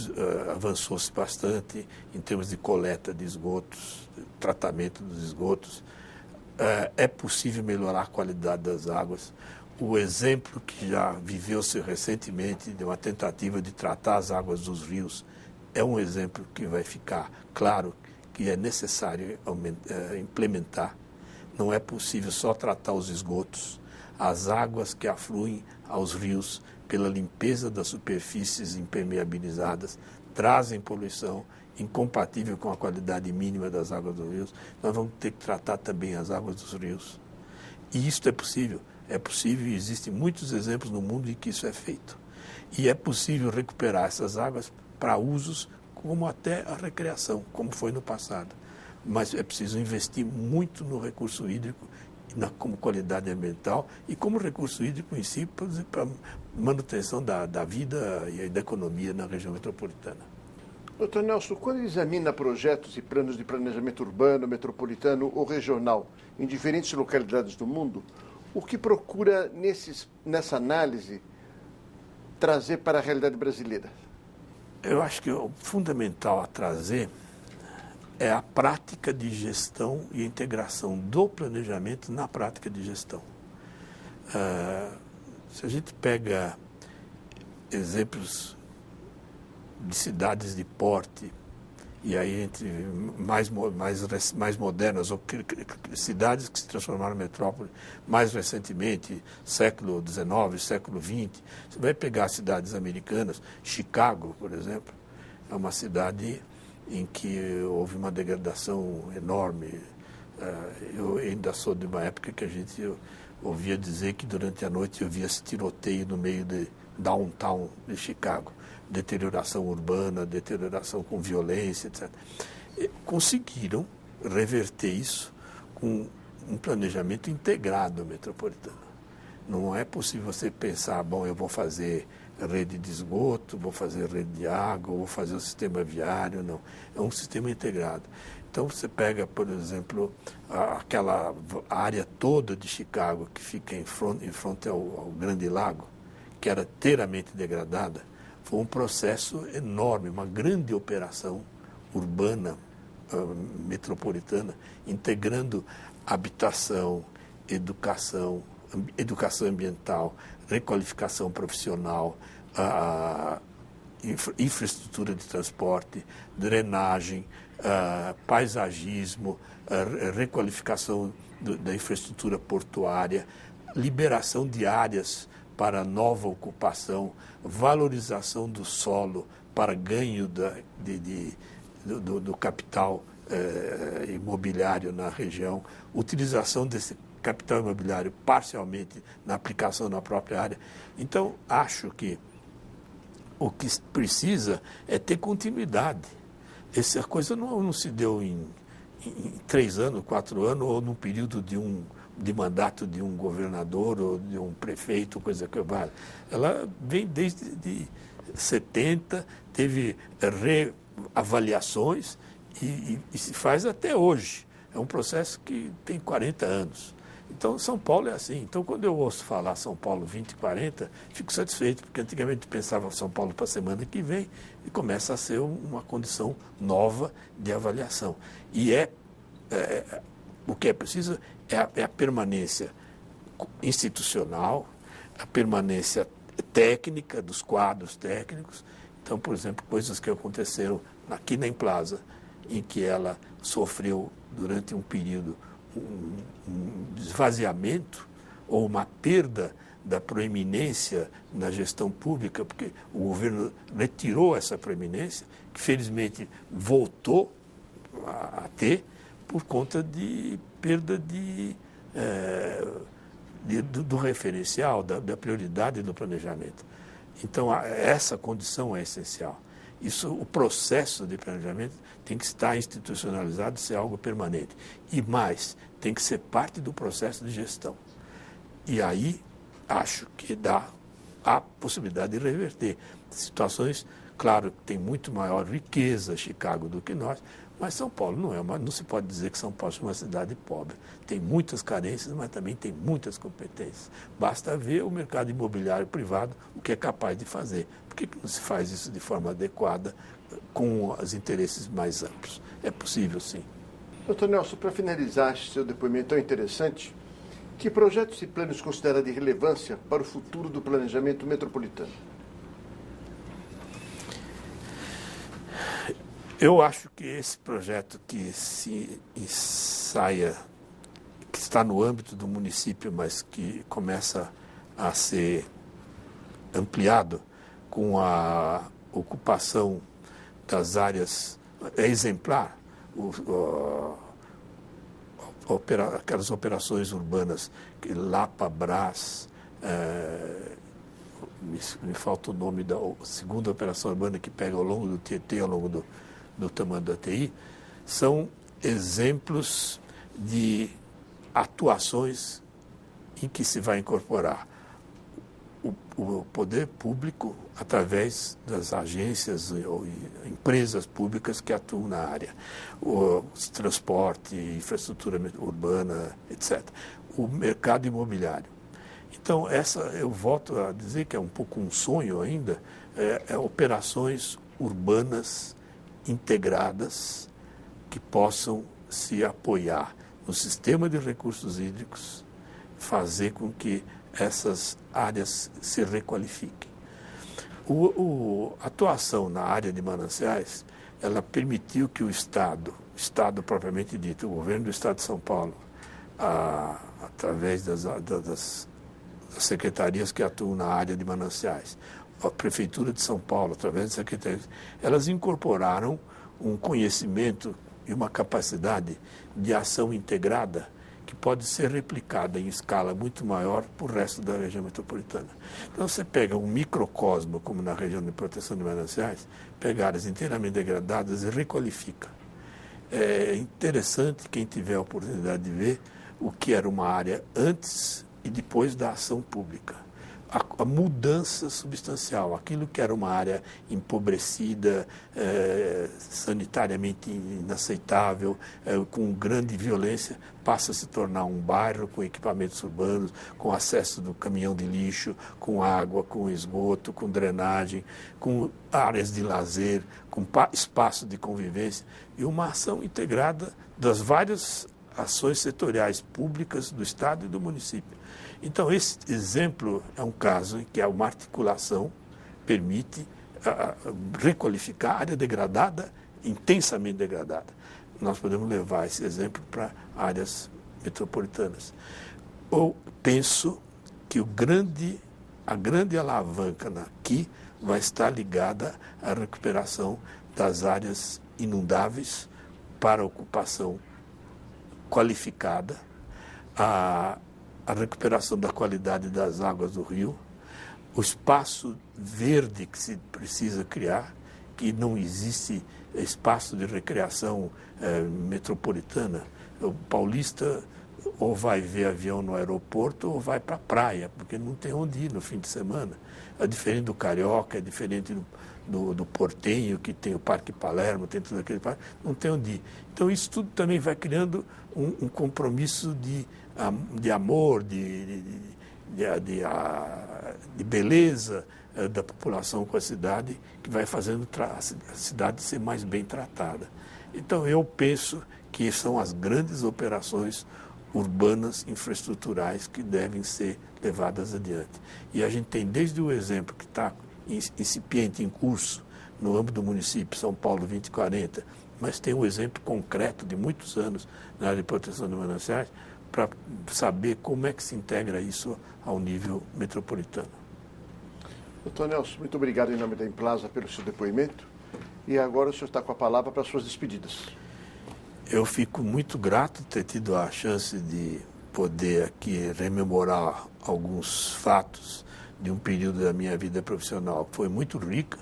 avançou-se bastante em termos de coleta de esgotos, tratamento dos esgotos. É possível melhorar a qualidade das águas. O exemplo que já viveu-se recentemente de uma tentativa de tratar as águas dos rios é um exemplo que vai ficar claro que é necessário implementar. Não é possível só tratar os esgotos. As águas que afluem aos rios, pela limpeza das superfícies impermeabilizadas, trazem poluição incompatível com a qualidade mínima das águas dos rios. Nós vamos ter que tratar também as águas dos rios. E isso é possível e existem muitos exemplos no mundo em que isso é feito. E é possível recuperar essas águas para usos como até a recreação, como foi no passado. mas é preciso investir muito no recurso hídrico, como qualidade ambiental e como recurso hídrico em si para manutenção da vida e da economia na região metropolitana. Doutor Nelson, quando examina projetos e planos de planejamento urbano, metropolitano ou regional em diferentes localidades do mundo, o que procura nessa análise trazer para a realidade brasileira? Eu acho que o fundamental a trazer é a prática de gestão e a integração do planejamento na prática de gestão. Se a gente pega exemplos de cidades de porte, e aí entre mais modernas, ou cidades que se transformaram em metrópole mais recentemente, século XIX, século XX, você vai pegar cidades americanas, Chicago, por exemplo, é uma cidade em que houve uma degradação enorme. Eu ainda sou de uma época que a gente ouvia dizer que durante a noite havia-se tiroteio no meio de downtown de Chicago. Deterioração urbana, deterioração com violência, etc. E conseguiram reverter isso com um planejamento integrado metropolitano. Não é possível você pensar, bom, eu vou fazer rede de esgoto, vou fazer rede de água, vou fazer o sistema viário, não. É um sistema integrado. Então, você pega, por exemplo, aquela área toda de Chicago que fica em frente ao Grande Lago, que era inteiramente degradada. Foi um processo enorme, uma grande operação urbana, metropolitana, integrando habitação, educação ambiental, requalificação profissional, infraestrutura de transporte, drenagem, paisagismo, requalificação da infraestrutura portuária, liberação de áreas para nova ocupação, valorização do solo para ganho do capital imobiliário na região, utilização desse capital imobiliário parcialmente na aplicação na própria área. Então, acho que o que precisa é ter continuidade. Essa coisa não se deu em 3 anos, 4 anos, ou num período de mandato de um governador ou de um prefeito, coisa que vale. Ela vem desde 70, teve reavaliações e se faz até hoje. É um processo que tem 40 anos. Então, São Paulo é assim. Então, quando eu ouço falar São Paulo 2040, fico satisfeito, porque antigamente pensava São Paulo para a semana que vem e começa a ser uma condição nova de avaliação. E o que é preciso é a permanência institucional, a permanência técnica dos quadros técnicos. Então, por exemplo, coisas que aconteceram aqui na Emplaza, em que ela sofreu durante um período um esvaziamento ou uma perda da proeminência na gestão pública, porque o governo retirou essa proeminência, que felizmente voltou a ter por conta de perda do referencial, da prioridade do planejamento. Então, essa condição é essencial. O processo de planejamento tem que estar institucionalizado, ser algo permanente. E mais, tem que ser parte do processo de gestão. E aí, acho que dá a possibilidade de reverter situações. Claro que tem muito maior riqueza Chicago do que nós, mas São Paulo não se pode dizer que São Paulo é uma cidade pobre. Tem muitas carências, mas também tem muitas competências. Basta ver o mercado imobiliário privado, o que é capaz de fazer. Por que não se faz isso de forma adequada, com os interesses mais amplos? É possível, sim. Doutor Nelson, para finalizar seu depoimento tão interessante, que projetos e planos considera de relevância para o futuro do planejamento metropolitano? Eu acho que esse projeto que se ensaia, que está no âmbito do município, mas que começa a ser ampliado com a ocupação das áreas, é exemplar, aquelas operações urbanas, Lapa, Brás, me falta o nome da segunda operação urbana que pega ao longo do Tietê, ao longo do tamanho da TI, são exemplos de atuações em que se vai incorporar o poder público através das agências ou empresas públicas que atuam na área, o transporte, infraestrutura urbana, etc. O mercado imobiliário. Então, eu volto a dizer que é um pouco um sonho ainda, operações urbanas integradas que possam se apoiar no sistema de recursos hídricos, fazer com que essas áreas se requalifiquem. A atuação na área de mananciais, ela permitiu que o Estado propriamente dito, o governo do Estado de São Paulo, através das secretarias que atuam na área de mananciais, a Prefeitura de São Paulo, através das secretarias, elas incorporaram um conhecimento e uma capacidade de ação integrada que pode ser replicada em escala muito maior para o resto da região metropolitana. Então, você pega um microcosmo, como na região de proteção de mananciais, pega áreas inteiramente degradadas e requalifica. É interessante quem tiver a oportunidade de ver o que era uma área antes e depois da ação pública. A mudança substancial, aquilo que era uma área empobrecida, sanitariamente inaceitável, com grande violência, passa a se tornar um bairro com equipamentos urbanos, com acesso do caminhão de lixo, com água, com esgoto, com drenagem, com áreas de lazer, com espaço de convivência e uma ação integrada das várias ações setoriais públicas do Estado e do município. Então, esse exemplo é um caso em que uma articulação permite requalificar a área degradada, intensamente degradada. Nós podemos levar esse exemplo para áreas metropolitanas. Eu penso que a grande alavanca aqui vai estar ligada à recuperação das áreas inundáveis para ocupação qualificada, a recuperação da qualidade das águas do rio, o espaço verde que se precisa criar, que não existe espaço de recreação metropolitana. O paulista ou vai ver avião no aeroporto ou vai para a praia, porque não tem onde ir no fim de semana. É diferente do carioca, é diferente do portenho, que tem o Parque Palermo, tem tudo aquele parque, não tem onde ir. Então, isso tudo também vai criando um compromisso de amor, de beleza da população com a cidade, que vai fazendo a cidade ser mais bem tratada. Então, eu penso que são as grandes operações urbanas, infraestruturais, que devem ser levadas adiante. E a gente tem desde o exemplo que está incipiente, em curso, no âmbito do município, São Paulo 2040, mas tem um exemplo concreto de muitos anos na área de proteção de mananciais, para saber como é que se integra isso ao nível metropolitano. Doutor Nelson, muito obrigado em nome da Implaza pelo seu depoimento. E agora o senhor está com a palavra para as suas despedidas. Eu fico muito grato de ter tido a chance de poder aqui rememorar alguns fatos de um período da minha vida profissional que foi muito rica.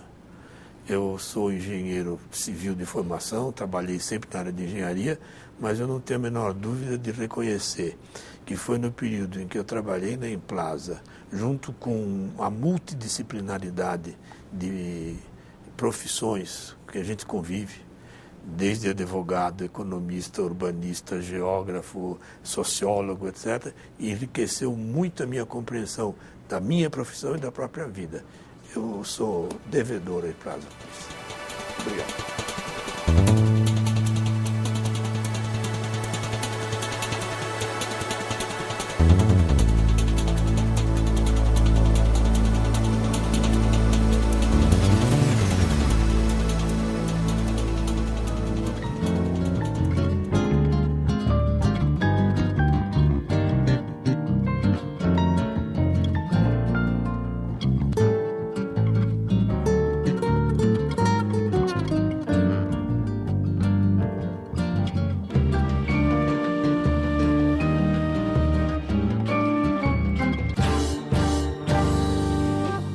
Eu sou engenheiro civil de formação, trabalhei sempre na área de engenharia, mas eu não tenho a menor dúvida de reconhecer que foi no período em que eu trabalhei na Implaza, junto com a multidisciplinaridade de profissões que a gente convive, desde advogado, economista, urbanista, geógrafo, sociólogo, etc., e enriqueceu muito a minha compreensão da minha profissão e da própria vida. Eu sou devedor à Implaza. Obrigado.